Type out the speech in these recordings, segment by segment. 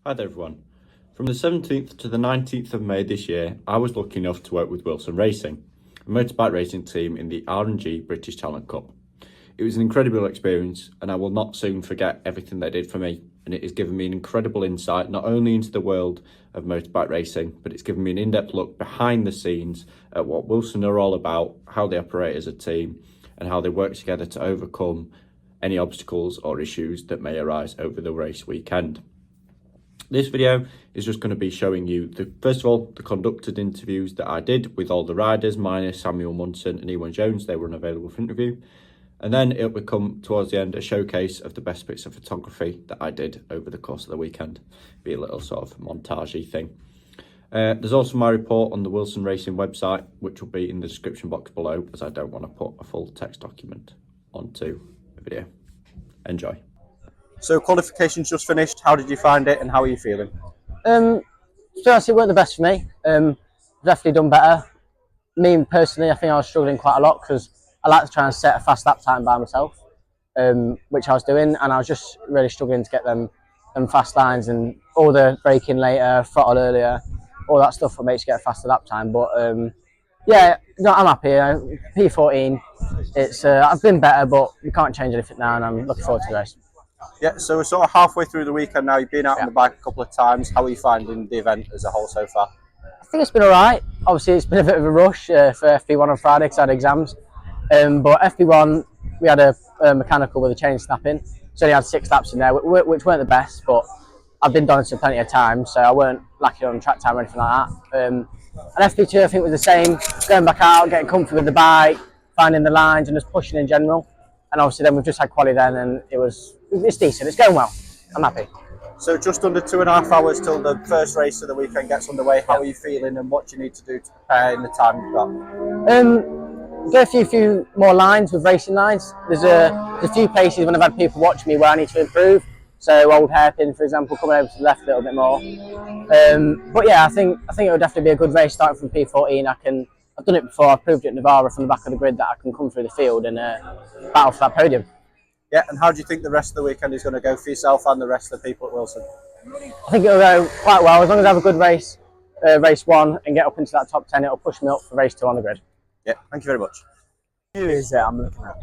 Hi there everyone. From the 17th to the 19th of May this year, I was lucky enough to work with Wilson Racing, a motorbike racing team in the R&G British Talent Cup. It was an incredible experience and I will not soon forget everything they did for me, and it has given me an incredible insight not only into the world of motorbike racing, but it's given me an in-depth look behind the scenes at what Wilson are all about, how they operate as a team and how they work together to overcome any obstacles or issues that may arise over the race weekend. This video is just going to be showing you, first of all, the conducted interviews that I did with all the riders, minus Samuel Munson and Ewan Jones. They were unavailable for interview. And then it will become, towards the end, a showcase of the best bits of photography that I did over the course of the weekend. Be a little sort of montagey thing. There's also my report on the Wilson Racing website, which will be in the description box below, as I don't want to put a full text document onto the video. Enjoy. So qualifications just finished. How did you find it and how are you feeling? To be honest, it weren't the best for me. Definitely done better. Me personally, I think I was struggling quite a lot because I like to try and set a fast lap time by myself, which I was doing, and I was just really struggling to get them fast lines and all the braking later, throttle earlier, all that stuff that makes you get a faster lap time. But yeah, no, I'm happy. P14, it's I've been better, but we can't change anything now, and I'm looking forward to the race. Yeah, so we're sort of halfway through the weekend now. You've been out on the bike a couple of times. How are you finding the event as a whole so far? I think it's been alright. Obviously, it's been a bit of a rush for FP1 on Friday because I had exams. But FP1, we had a mechanical with a chain snapping. So only had 6 laps in there, which weren't the best, but I've been done it plenty of times, so I weren't lacking on track time or anything like that. And FP2, I think, was the same. Going back out, getting comfy with the bike, finding the lines and just pushing in general. And obviously then we've just had quali then, and it's decent. It's going well. I'm happy. So just under 2.5 hours till the first race of the weekend gets underway. How are you feeling and what do you need to do to prepare in the time you've got? Go a few more lines with racing lines. There's a few places when I've had people watch me where I need to improve. So old hairpin, for example, coming over to the left a little bit more. But yeah, I think it would definitely be a good race starting from P14. I've done it before. I've proved it at Navarra from the back of the grid that I can come through the field and battle for that podium. Yeah, and how do you think the rest of the weekend is going to go for yourself and the rest of the people at Wilson? I think it'll go quite well. As long as I have a good race, race 1, and get up into that top 10, it'll push me up for race 2 on the grid. Yeah, thank you very much. Who is it I'm looking at?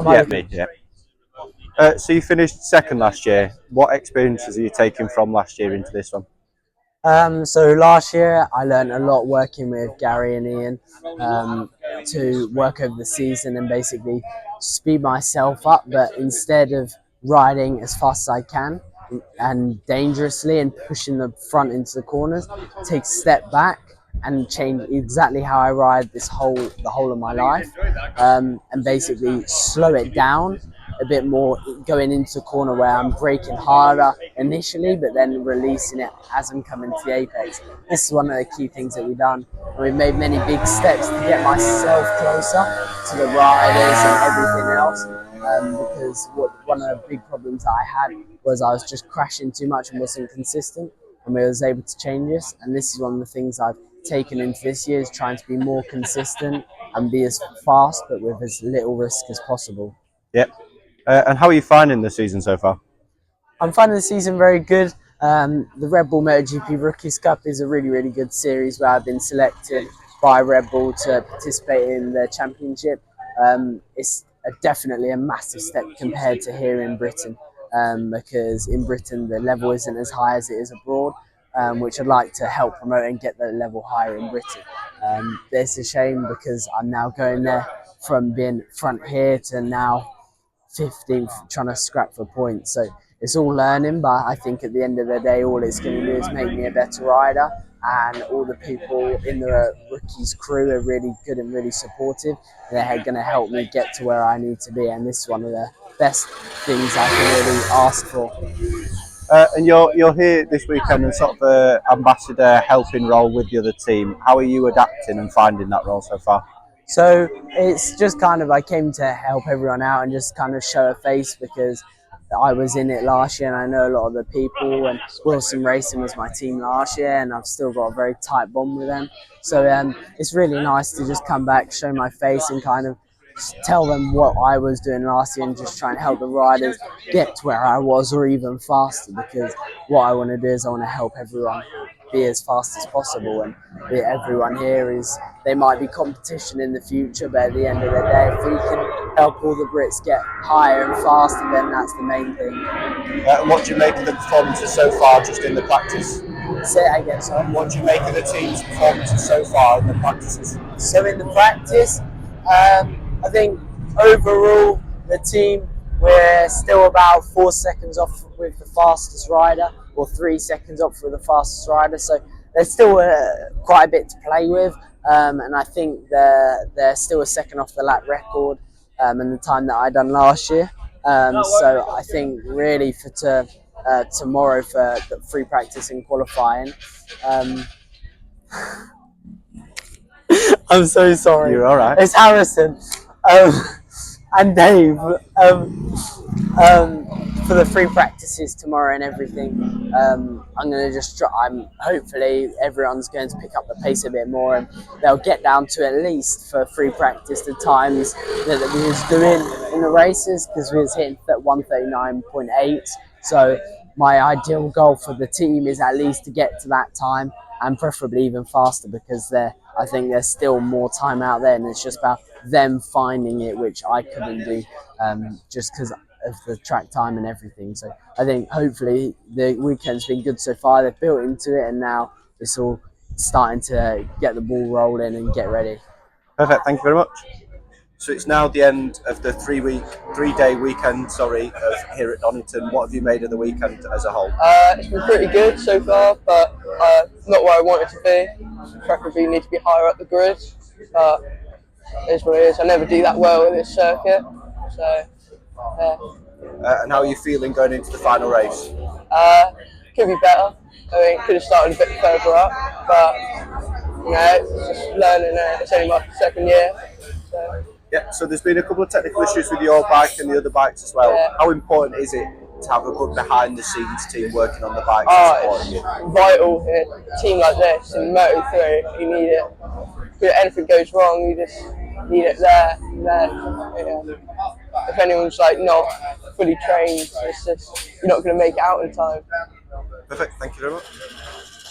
Yeah, me, yeah. So you finished second last year. What experiences are you taking from last year into this one? So last year I learned a lot working with Gary and Ian to work over the season and basically speed myself up, but instead of riding as fast as I can and dangerously and pushing the front into the corners, take a step back and change exactly how I ride the whole of my life, and basically slow it down a bit more, going into the corner where I'm braking harder initially, but then releasing it as I'm coming to the apex. This is one of the key things that we've done. And we've made many big steps to get myself closer to the riders and everything else. Because one of the big problems that I had was I was just crashing too much and wasn't consistent, and we was able to change this. And this is one of the things I've taken into this year, is trying to be more consistent and be as fast but with as little risk as possible. Yep. And how are you finding the season so far? I'm finding the season very good. The Red Bull MotoGP Rookies Cup is a really, really good series where I've been selected by Red Bull to participate in the championship. It's definitely a massive step compared to here in Britain, because in Britain the level isn't as high as it is abroad, which I'd like to help promote and get the level higher in Britain. It's a shame because I'm now going there from being front here to now 15th, trying to scrap for points. So it's all learning, but I think at the end of the day, all it's going to do is make me a better rider. And all the people in the rookies crew are really good and really supportive. They're going to help me get to where I need to be. And this is one of the best things I can really ask for. And you're here this weekend in sort of an ambassador helping role with the other team. How are you adapting and finding that role so far? So it's just kind of, I came to help everyone out and just kind of show a face, because I was in it last year and I know a lot of the people, and Wilson Racing was my team last year and I've still got a very tight bond with them. So it's really nice to just come back, show my face and kind of tell them what I was doing last year and just try and help the riders get to where I was or even faster, because what I want to do is I want to help everyone be as fast as possible, and everyone here is, there might be competition in the future, but at the end of the day, if we can help all the Brits get higher and faster, then that's the main thing. And what do you make of the performances so far just in the practice? Say it again, sorry. What do you make of the team's performances so far in the practices? So in the practice, I think overall the team, we're still about 4 seconds off with the fastest rider, or 3 seconds off with the fastest rider. So there's still quite a bit to play with, and I think they're still a second off the lap record and the time that I done last year. So I think really for tomorrow for the free practice and qualifying. I'm so sorry. You're all right. It's Harrison and Dave for the free practices tomorrow and everything. I'm gonna hopefully everyone's going to pick up the pace a bit more, and they'll get down to at least for free practice the times that we was doing in the races, because we was hitting 1:39.8. So my ideal goal for the team is at least to get to that time, and preferably even faster, because I think there's still more time out there, and it's just about them finding it, which I couldn't do just because of the track time and everything. So I think hopefully the weekend's been good so far. They've built into it, and now it's all starting to get the ball rolling and get ready. Perfect, thank you very much. So it's now the end of the 3-day weekend, here at Donington. What have you made of the weekend as a whole? It's been pretty good so far, but not where I want it to be. Preferably need to be higher up the grid, but it is what it is. I never do that well in this circuit, so yeah. And how are you feeling going into the final race? Could be better. I mean, could have started a bit further up, but it's just learning. It's only my second year, so. Yeah, so there's been a couple of technical issues with your bike and the other bikes as well. Yeah. How important is it to have a good behind-the-scenes team working on the bikes and supporting you? It's vital in a team like this, in Moto3, you need it. If anything goes wrong, you just need it there. And then, if anyone's not fully trained, it's just, you're not going to make it out in time. Perfect, thank you very much.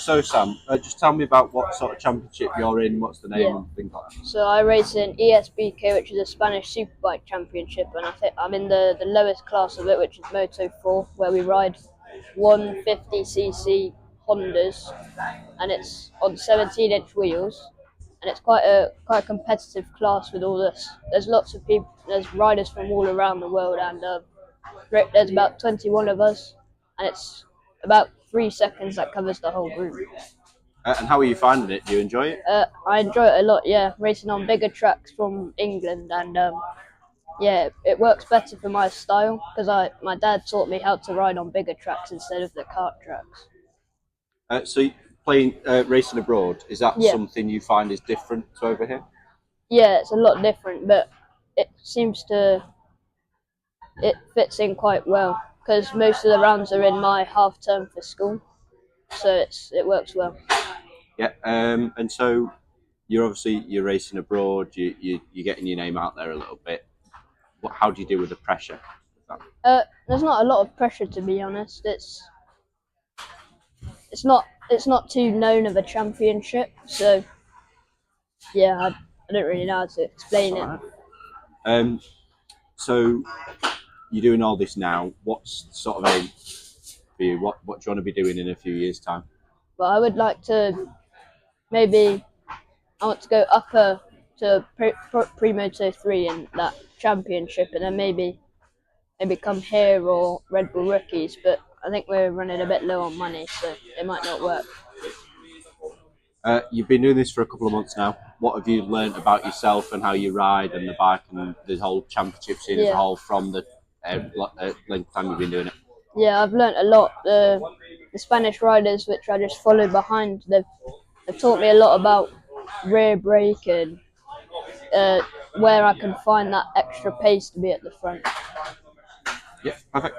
So Sam, just tell me about what sort of championship you're in, what's the name and things like that. So I race in ESBK, which is a Spanish superbike championship, and I think I'm in the lowest class of it, which is Moto4, where we ride 150cc Hondas, and it's on 17-inch wheels, and it's quite a competitive class with all this. There's lots of people, there's riders from all around the world, and there's about 21 of us, and it's about 3 seconds that covers the whole group. And how are you finding it? Do you enjoy it? I enjoy it a lot, yeah. Racing on bigger tracks from England, and it works better for my style, because my dad taught me how to ride on bigger tracks instead of the kart tracks. So playing racing abroad, is that something you find is different to over here? Yeah, it's a lot different, but it fits in quite well, because most of the rounds are in my half term for school, so it works well. Yeah, and so you're racing abroad. You're getting your name out there a little bit. How do you deal with the pressure? There's not a lot of pressure, to be honest. It's not too known of a championship, so yeah, I don't really know how to explain it. So you're doing all this now. What's sort of aim for you? What do you want to be doing in a few years' time? But I would like to I want to go upper to Pre-Moto3 in that championship, and then maybe come here or Red Bull Rookies. But I think we're running a bit low on money, so it might not work. You've been doing this for a couple of months now. What have you learned about yourself and how you ride and the bike and the whole championship scene as a whole from the length of time you've been doing it? Yeah, I've learned a lot. The Spanish riders, which I just follow behind, they've taught me a lot about rear brake and where I can find that extra pace to be at the front. Yeah, perfect.